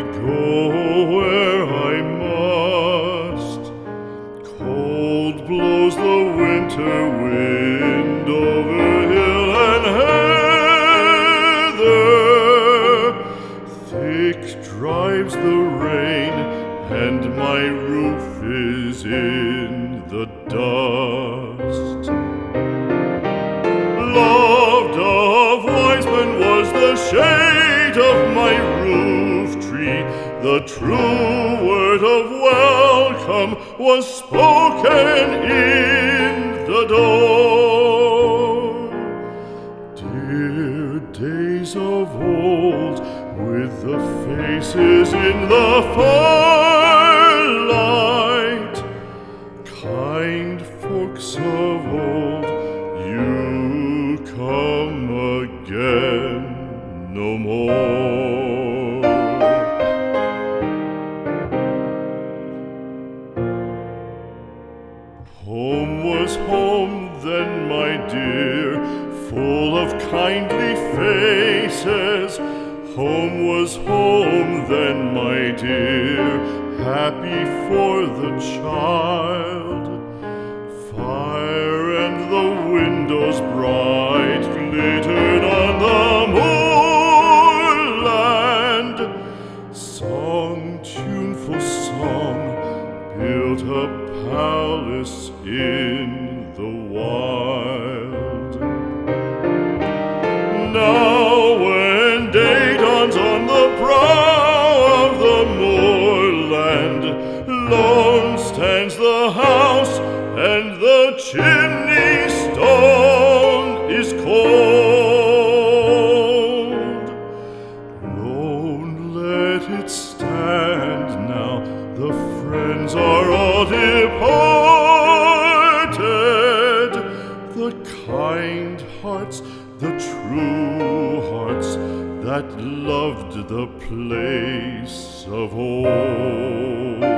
go where I must. Cold blows the winter wind over hill and heather. Thick drives the rain, and my roof is in the dust. Loved of wise men was the shade of my roof tree. The true word of welcome was spoken in the door. Dear days of old, with the faces in the firelight, kind folks of old, you come again no more. Home was home then, my dear, full of kindly faces. Home was home then, my dear, happy for the child. Fire and the windows bright glittered on the moorland. Song, tuneful song, built a palace in the wild. Now when day dawns on the brow of the moorland, lone stands the house, and the chimney stone is cold. Lone, let it stand now, the friends are all departed. The kind hearts, the true hearts, that loved the place of old.